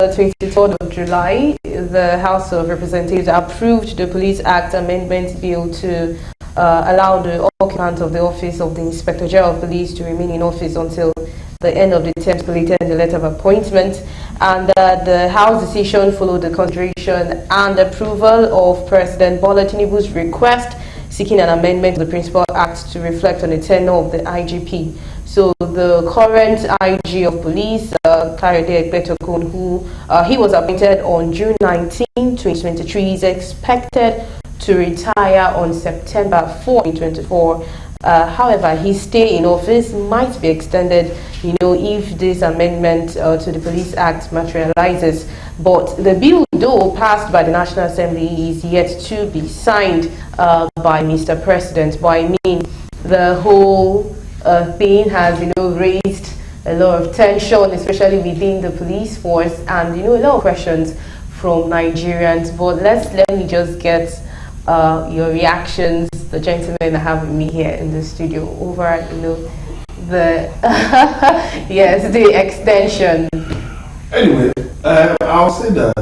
23rd of July, the House of Representatives approved the Police Act Amendment Bill to allow the occupant of the office of the Inspector General of Police to remain in office until the end of the term stipulated in the letter of appointment. And the House decision followed the consideration and approval of President Bola Tinubu's request seeking an amendment to the Principal Act to reflect on the tenure of the IGP. So the current IG of Police, Kayode Egbetokun, who he was appointed on June 19, 2023, is expected to retire on September 4, 2024. However, his stay in office might be extended, if this amendment to the Police Act materializes. But the bill, though passed by the National Assembly, is yet to be signed by Mr. President. But I mean, the whole thing has, raised a lot of tension, especially within the police force, and a lot of questions from Nigerians. But let me just get your reactions, the gentlemen I have with me here in the studio, over the yes, the extension. Anyway, I'll say that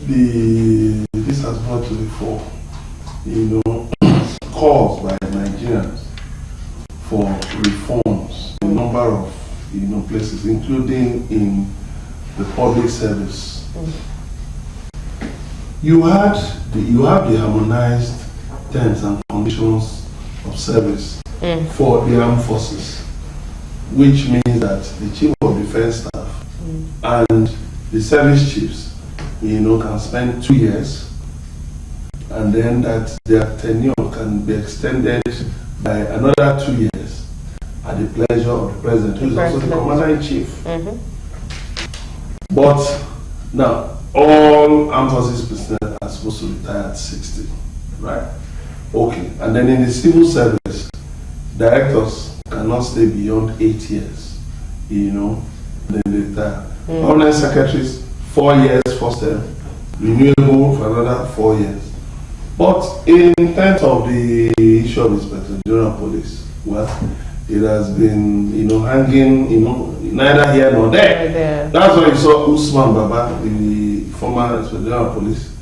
this has brought to the fore, calls by Nigerians for reforms in a number of places, including in the public service. You have the harmonized terms and conditions of service for the armed forces, which means that the Chief of Defense Staff and the service chiefs, can spend 2 years, and then that their tenure can be extended by another 2 years at the pleasure of the President, who is also the Commander-in-Chief. But now, all armed forces personnel are supposed to retire at 60, right? Okay, and then in the civil service, directors cannot stay beyond 8 years, then they retire. Permanent secretaries, 4 years first term, renewable for another 4 years. But in terms of the issue of Inspector General of Police, well, it has been, hanging, neither here nor there. That's why you saw Usman Baba, the former Inspector General of Police,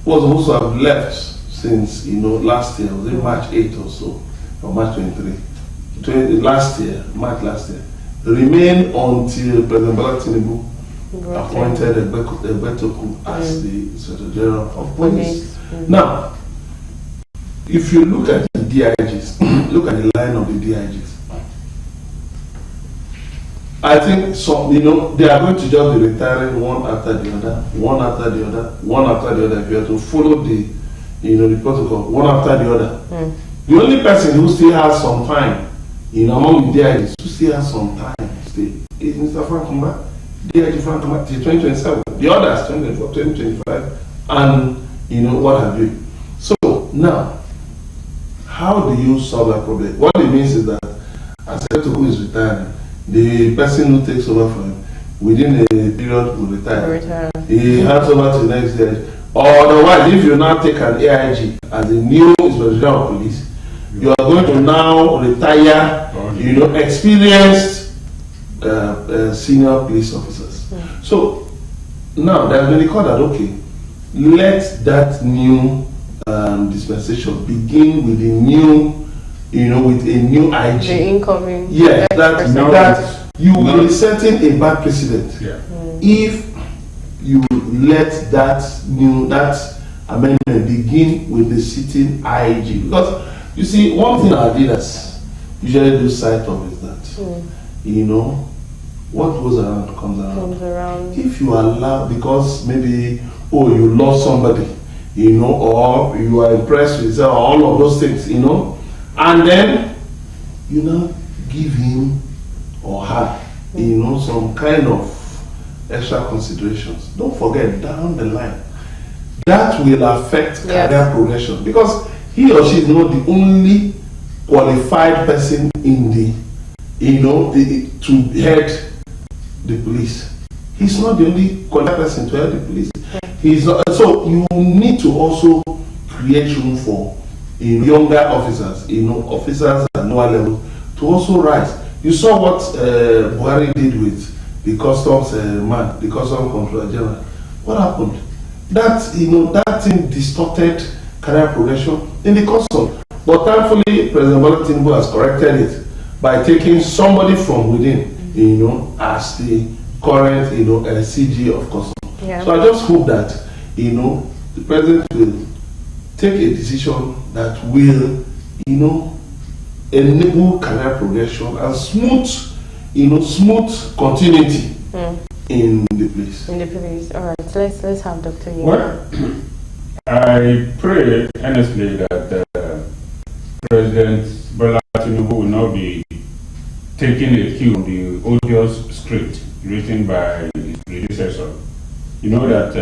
was supposed to have left since, last year, was it March 8 or so, or March 23. March last year. Remained until President Bola Tinubu appointed Egbetokun as the Inspector General of Police. Now, if you look at the DIGs, look at the line of the DIGs, I think they are going to just be retiring one after the other, one after the other, one after the other. If you have to follow the protocol, one after the other. The only person who still has some time, among the DIGs, who still has some time to stay, is Mr. Frank Kumba, DIG Frank Kumba, till 2027. The others, 2024, 2025, and what have you. So now, how do you solve that problem? What it means is that, as who is retiring, the person who takes over from him within a period will retire. He hands over to the next day. Or otherwise, if you now take an AIG as a new Inspector General of Police, you are going to now retire, experienced senior police officers. So now there has been a call that let that new dispensation begin with a new, with a new IG. The incoming. Yes, that you will be setting a bad precedent if you let that amendment begin with the sitting IG. Because you see, one thing our leaders usually lose sight of is that what goes around comes around. If you allow, because maybe you lost somebody, or you are impressed with all of those things, and then you now give him or her, some kind of extra considerations. Don't forget, down the line, that will affect career progression, because he or she is not the only qualified person in to head the police. He's not the only qualified person to head the police. He's not, so you need to also create room for younger officers, officers at lower level to also rise. You saw what Buhari did with the customs man, the customs controller general. What happened? That that thing distorted career progression in the custom. But thankfully, President Bola Tinubu has corrected it by taking somebody from within, as the current, CG of custom. Yeah. So I just hope that, the president will take a decision that will, enable career progression and smooth continuity in the place. In the police. All right. Let's have Dr. Yin. Well, I pray earnestly that President Bola Tinubu will not be taking a cue from the odious script written by his predecessor. You know that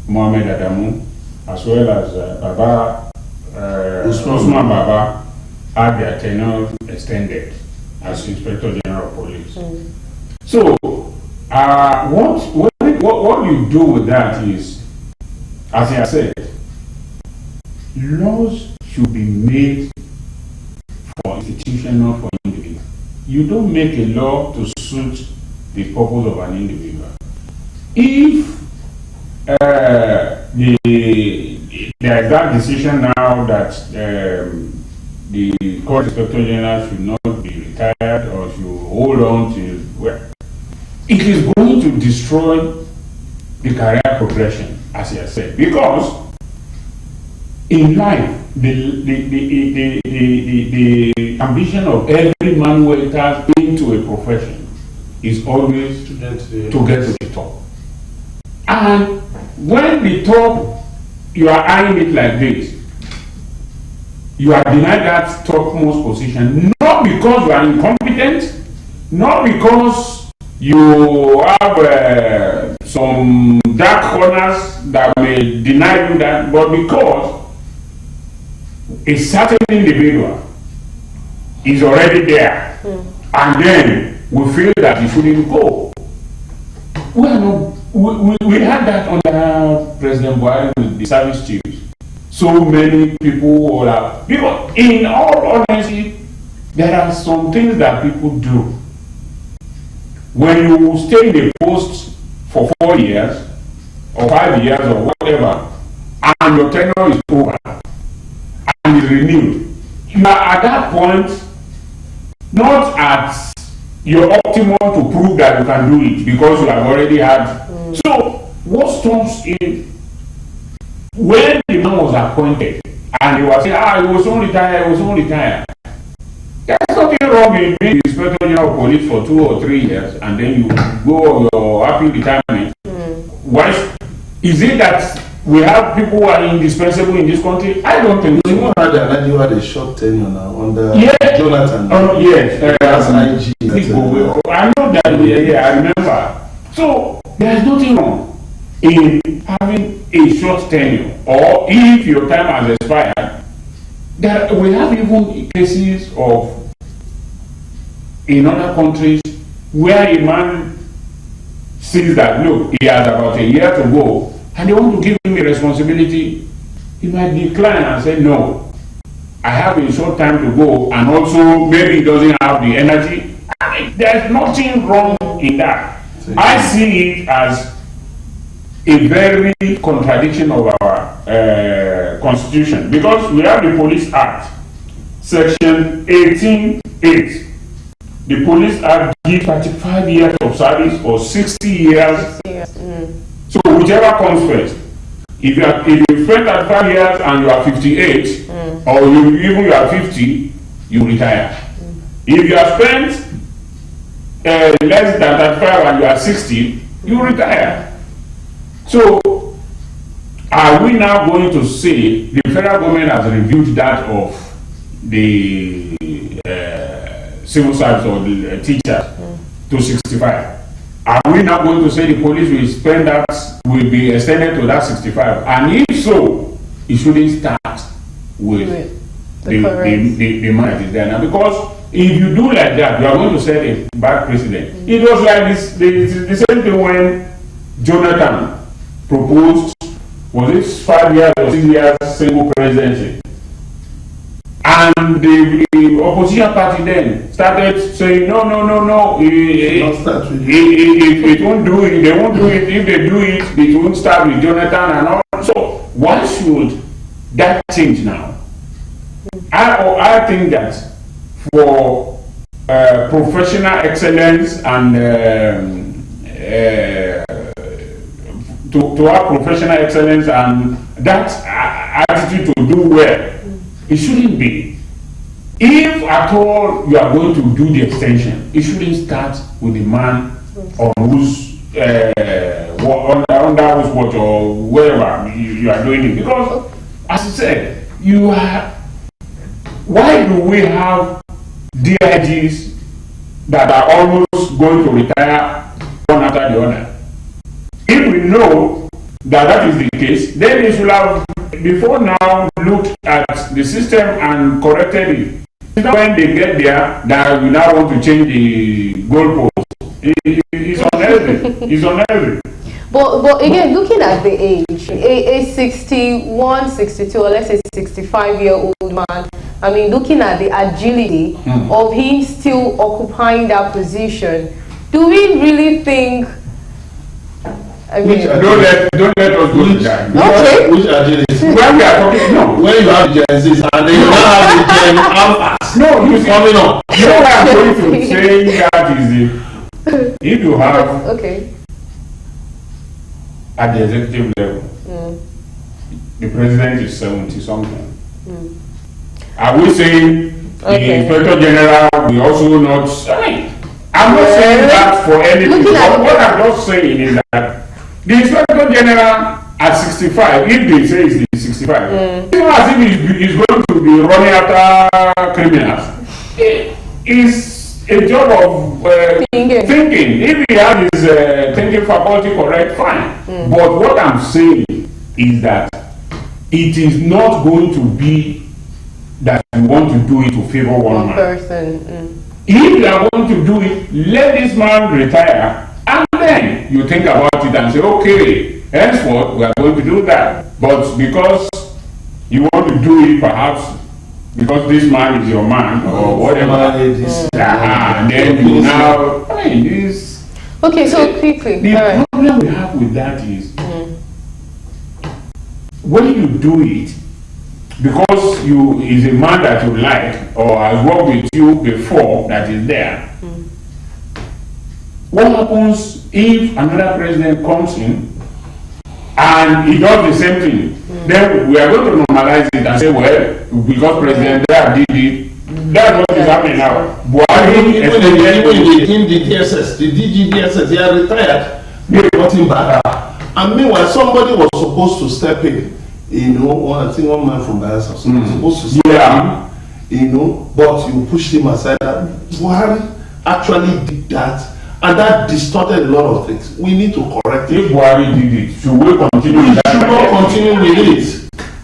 Mohammed Adamu, as well as Baba Usman Baba, had their tenure extended as Inspector General of Police. So, what you do with that is, as I said, laws should be made for institution, not for individual. You don't make a law to suit the purpose of an individual. If there is that decision now that the court inspector general should not be retired or should hold on to, well, it is going to destroy the career progression, as I said, because in life, the ambition of every man who enters into a profession is always to get to the top. And when the top, you are eyeing it like this, you are denied that topmost position, not because you are incompetent, not because you have some dark corners that may deny you that, but because a certain individual is already there, and then we feel that he shouldn't go. We had that under President Buhari with the service chiefs. So many people because in all honesty, there are some things that people do. When you stay in a post for 4 years, or 5 years, or whatever, and your tenure is over, and is renewed, you are at that point not at your optimum to prove that you can do it because you have already had. So what stops in when the man was appointed and he was saying, he was only tired. There's nothing wrong in being the Inspector General of Police for 2 or 3 years and then you go on your happy retirement. Why is it that we have people who are indispensable in this country? I don't think so. You had a short tenure now under Jonathan. Yes. As IG. I know that, I remember. So, there is nothing wrong in having a short tenure, or if your time has expired. We have even cases of, in other countries, where a man sees that, look, he has about a year to go, and they want to give him a responsibility, he might decline and say, no, I have a short time to go, and also maybe he doesn't have the energy. There's nothing wrong in that. I see it as a very contradiction of our constitution, because we have the Police Act, section 18(8). The Police Act gives 35 years of service or 60 years. So whichever comes first. If you spend 35 years and you are 58, or you are 50, you retire. If you have spent less than 35 and you are 60, you retire. So, are we now going to say the federal government has reviewed that of the civil service or the teachers to 65? Are we now going to say the police will spend that, will be extended to that 65? And if so, it shouldn't start with the man that is there now. Because if you do like that, you are going to set a bad precedent. It was like the same thing when Jonathan proposed, was it 5 years or 6 years single presidency? And the opposition party then started saying no, it won't do it. They won't do it. If they do it, it won't start with Jonathan and all. So why should that change now? I think that for professional excellence and to have professional excellence and that attitude to do well, it shouldn't be. If at all you are going to do the extension, it shouldn't start with the man on whose under whose watch or wherever you are doing it. Because, as I said, why do we have DIGs that are almost going to retire one after the other? If we know that is the case, then they should have before now looked at the system and corrected it. When they get there, that we now want to change the goalpost. It's unhealthy. It's unhealthy. But again, looking at the age, a 61, 62, or let's say 65-year-old man, I mean, looking at the agility of him still occupying that position, do we really think? I mean, don't let us go to that. Okay. Which agility? When we are talking, no. When you have Gen Zs and then you now have the Gen Alphas. No, you see, coming up. You know what I'm going to say that is if you have at the executive level, the president is 70 something. Are we saying the Inspector General will also not? I mean, I'm not saying that for anything. But what I'm just saying is that the Inspector General at 65, if they say it's the 65, it's not as if he's going to be running after criminals. It's a job of thinking. If he has his thinking faculty correct, fine. But what I'm saying is that it is not going to be that you want to do it to favor one man. person. If you are going to do it, let this man retire, and then you think about it and say, okay, henceforth we are going to do that. But because you want to do it, perhaps because this man is your man or whatever, and then you now, I mean, this. Okay, so quickly. The problem we have with that is when you do it, because you is a man that you like or has worked with you before that is there. What happens if another president comes in and he does the same thing? Then we are going to normalize it and say, well, because President there did it, that's what is happening now. Buhari, even the DSS, the DG DSS, they are retired. They brought him back. And meanwhile, somebody was supposed to step in. You know, I think one man from Bayelsa was supposed to step in, you know, but you pushed him aside. Buhari actually did that, and that distorted a lot of things. We need to correct it. If Buhari did it, should we continue with that? We should not continue with it.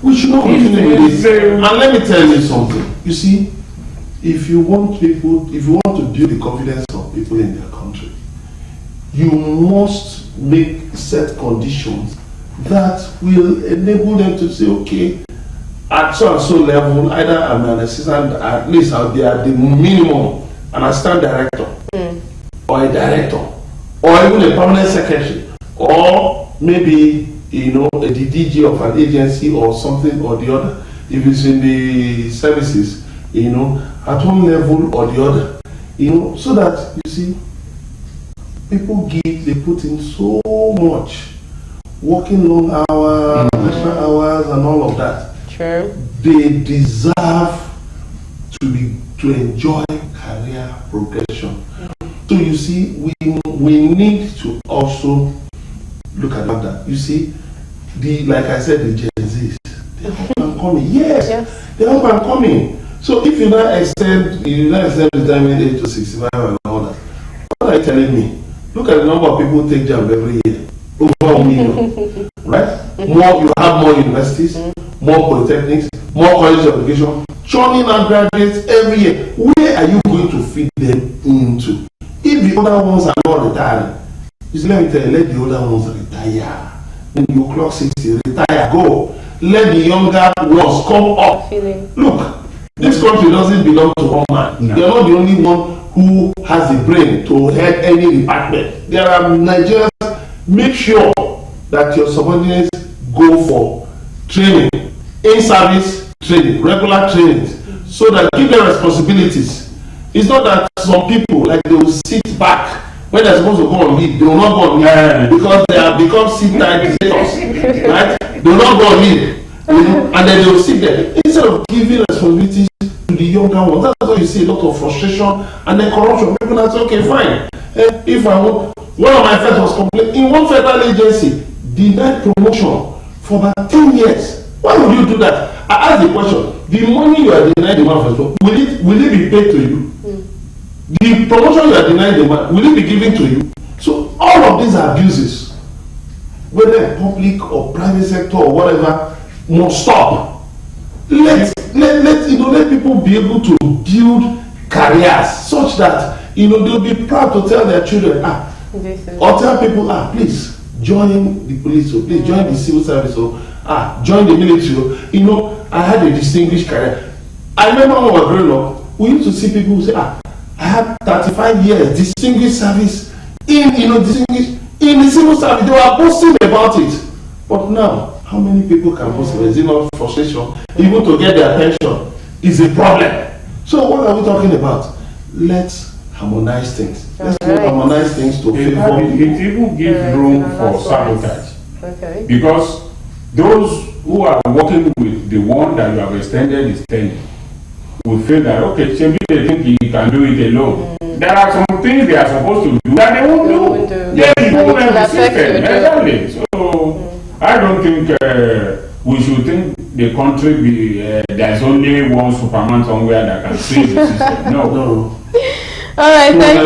We should not continue with it. And let me tell you something. You see, if you want to build the confidence of people in their country, you must make set conditions that will enable them to say, okay, at so and so level, either I'm an assistant, at least I'll be at the minimum, an assistant director, or a director, or even a permanent secretary, or maybe, you know, a DG of an agency or something or the other. If it's in the services, you know, at one level or the other, you know, so that, you see, people they put in so much, working long hours, extra hours, and all of that. True. They deserve to enjoy career progression. So you see, we need to also look at that. You see, like I said, the Gen Zs, they're up and coming. Yes, they're up and coming. So if you now extend retirement age to 65 and all that, what are you telling me? Look at the number of people who take job every year. Over 1 million, right? You have more universities, more polytechnics, more college of education, churning out graduates every year. Where are you going to feed them into? If the other ones are not retiring, you see, let me tell you, let the other ones retire. When you clock 60, retire, go. Let the younger ones come up. Look, This country doesn't belong to one man. No. You're not the only one who has the brain to head any department. There are Nigerians. Make sure that your subordinates go for training, in-service training, regular trainings, so that give them responsibilities. It's not that some people, like, they will sit back when they're supposed to go on leave. They will not go on leave because they have become sit-tight dictators, right? They will not go on leave, and then they will sit there instead of giving responsibilities to the younger ones. That's why you see a lot of frustration and then corruption. People are saying, okay, fine. If I want, one of my friends was complaining in one federal agency denied promotion for about 10 years. Why would you do that? I asked the question: the money you are denying the man for, will it be paid to you? The promotion you are denying the man, will it be given to you? So all of these abuses, whether public or private sector or whatever, must stop. Let people be able to build careers such that they'll be proud to tell their children, or tell people, please join the police, or please join the civil service, or join the military. I had a distinguished career. I remember when we were growing up, we used to see people who say, I had 35 years distinguished service in the civil service. They were boasting about it. But now, how many people can boast about it? Is it not frustration? Even to get their attention is a problem. So what are we talking about? Let's harmonize things. Let's harmonize things to favor. It even gives room for sabotage. Okay. Because those who are working with the one that you have extended his tenure will feel that, okay, maybe they think he can do it alone. There are some things they are supposed to do that they won't do. Yes, it won't have the system. Exactly. So I don't think we should think the country there's only one Superman somewhere that can save the system. No. All right, thank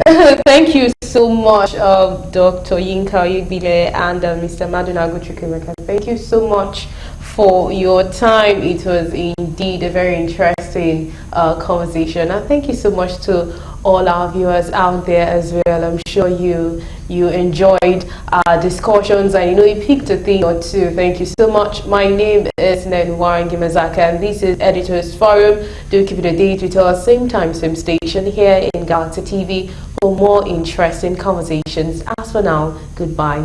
you. Thank you so much, Dr. Yinka Yugbile and Mr. Maduna Guchukemeka. Thank you so much for your time. It was indeed a very interesting conversation. And thank you so much to all our viewers out there as well. I'm sure you enjoyed our discussions and you picked a thing or two. Thank you so much. My name is Nenwaran Gimazaka and this is Editors Forum. Do keep it a date with us, same time, same station here in Galaxy TV for more interesting conversations. As for now, goodbye.